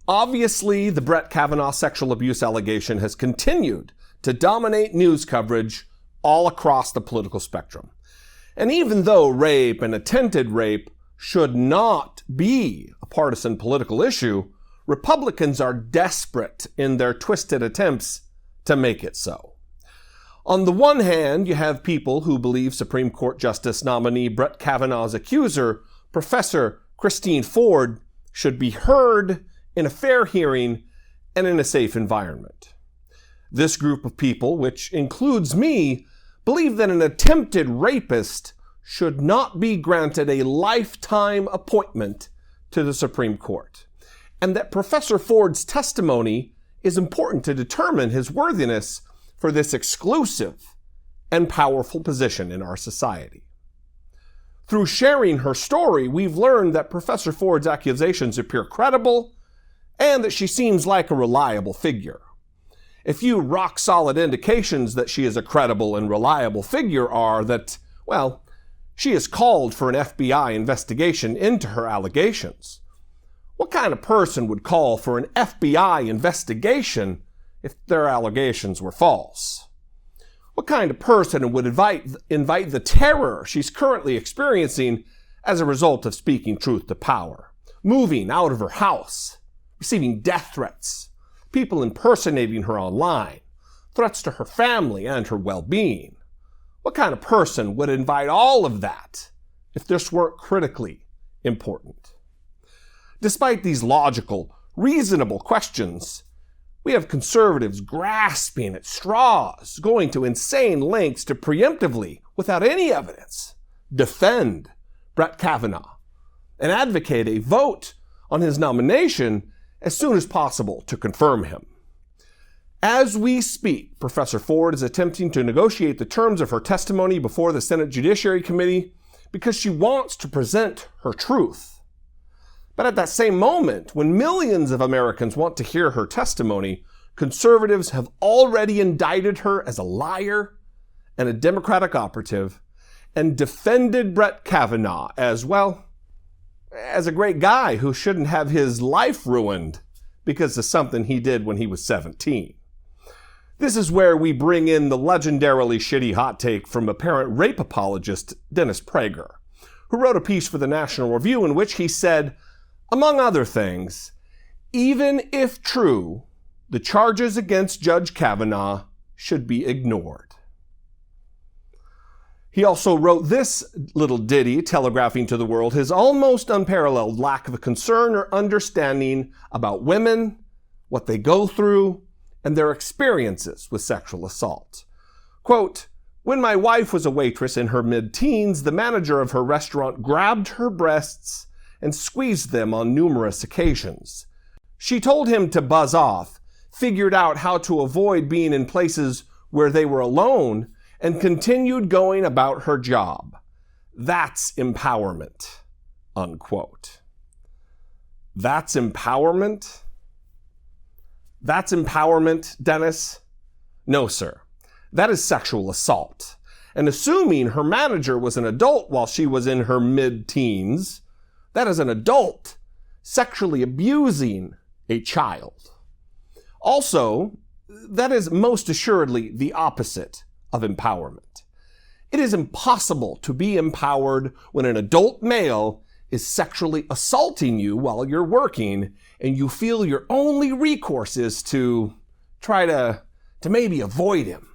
Obviously, the Brett Kavanaugh sexual abuse allegation has continued to dominate news coverage all across the political spectrum. And even though rape and attempted rape should not be a partisan political issue, Republicans are desperate in their twisted attempts to make it so. On the one hand, you have people who believe Supreme Court Justice nominee Brett Kavanaugh's accuser, Professor Christine Ford, should be heard in a fair hearing and in a safe environment. This group of people, which includes me, believe that an attempted rapist should not be granted a lifetime appointment to the Supreme Court, and that Professor Ford's testimony is important to determine his worthiness for this exclusive and powerful position in our society. Through sharing her story, we've learned that Professor Ford's accusations appear credible and that she seems like a reliable figure. A few rock-solid indications that she is a credible and reliable figure are that, well, she has called for an FBI investigation into her allegations. What kind of person would call for an FBI investigation if their allegations were false? What kind of person would invite the terror she's currently experiencing as a result of speaking truth to power, moving out of her house, receiving death threats, people impersonating her online, threats to her family and her well-being? What kind of person would invite all of that if this weren't critically important? Despite these logical, reasonable questions, we have conservatives grasping at straws, going to insane lengths to preemptively, without any evidence, defend Brett Kavanaugh and advocate a vote on his nomination as soon as possible to confirm him. As we speak, Professor Ford is attempting to negotiate the terms of her testimony before the Senate Judiciary Committee because she wants to present her truth. But at that same moment, when millions of Americans want to hear her testimony, conservatives have already indicted her as a liar and a Democratic operative and defended Brett Kavanaugh as, well, as a great guy who shouldn't have his life ruined because of something he did when he was 17. This is where we bring in the legendarily shitty hot take from apparent rape apologist Dennis Prager, who wrote a piece for the National Review in which he said, among other things, even if true, the charges against Judge Kavanaugh should be ignored. He also wrote this little ditty telegraphing to the world his almost unparalleled lack of concern or understanding about women, what they go through, and their experiences with sexual assault. Quote, when my wife was a waitress in her mid-teens, the manager of her restaurant grabbed her breasts and squeezed them on numerous occasions. She told him to buzz off, figured out how to avoid being in places where they were alone, and continued going about her job. That's empowerment, unquote. That's empowerment? That's empowerment, Dennis? No, sir. That is sexual assault. And assuming her manager was an adult while she was in her mid-teens, that is an adult sexually abusing a child. Also, that is most assuredly the opposite of empowerment. It is impossible to be empowered when an adult male is sexually assaulting you while you're working and you feel your only recourse is to try to maybe avoid him.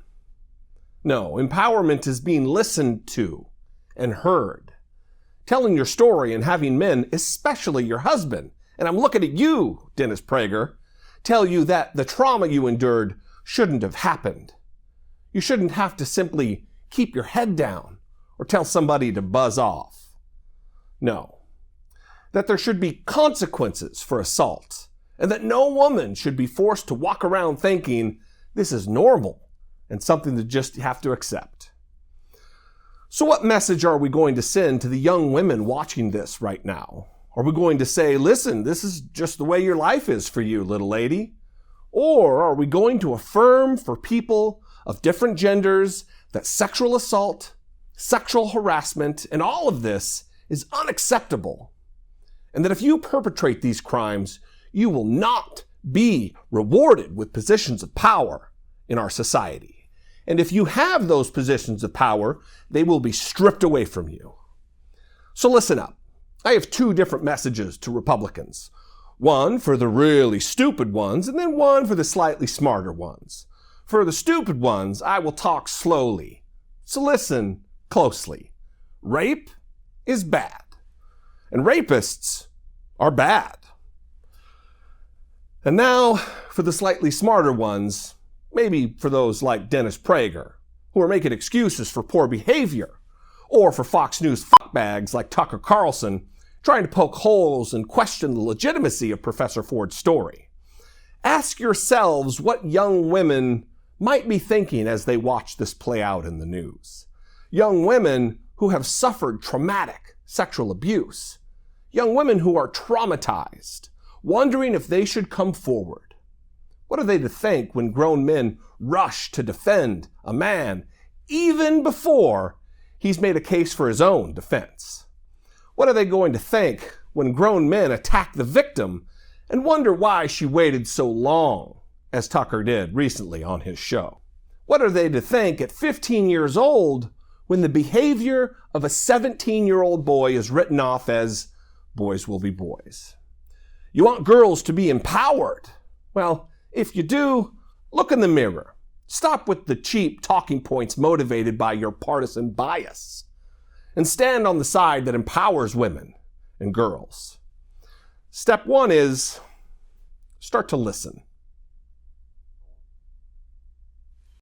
No, empowerment is being listened to and heard. Telling your story and having men, especially your husband, and I'm looking at you, Dennis Prager, tell you that the trauma you endured shouldn't have happened. You shouldn't have to simply keep your head down or tell somebody to buzz off. No. That there should be consequences for assault, and that no woman should be forced to walk around thinking this is normal and something to just have to accept. So what message are we going to send to the young women watching this right now? Are we going to say, listen, this is just the way your life is for you, little lady? Or are we going to affirm for people of different genders that sexual assault, sexual harassment, and all of this is unacceptable? And that if you perpetrate these crimes, you will not be rewarded with positions of power in our society. And if you have those positions of power, they will be stripped away from you. So listen up. I have two different messages to Republicans. One for the really stupid ones, and then one for the slightly smarter ones. For the stupid ones, I will talk slowly. So listen closely. Rape is bad. And rapists are bad. And now, for the slightly smarter ones, maybe for those like Dennis Prager, who are making excuses for poor behavior, or for Fox News fuckbags like Tucker Carlson, trying to poke holes and question the legitimacy of Professor Ford's story. Ask yourselves what young women might be thinking as they watch this play out in the news. Young women who have suffered traumatic sexual abuse. Young women who are traumatized, wondering if they should come forward. What are they to think when grown men rush to defend a man even before he's made a case for his own defense? What are they going to think when grown men attack the victim and wonder why she waited so long, as Tucker did recently on his show? What are they to think at 15 years old when the behavior of a 17-year-old boy is written off as boys will be boys? You want girls to be empowered? Well, if you do, look in the mirror. Stop with the cheap talking points motivated by your partisan bias, and stand on the side that empowers women and girls. Step one is start to listen.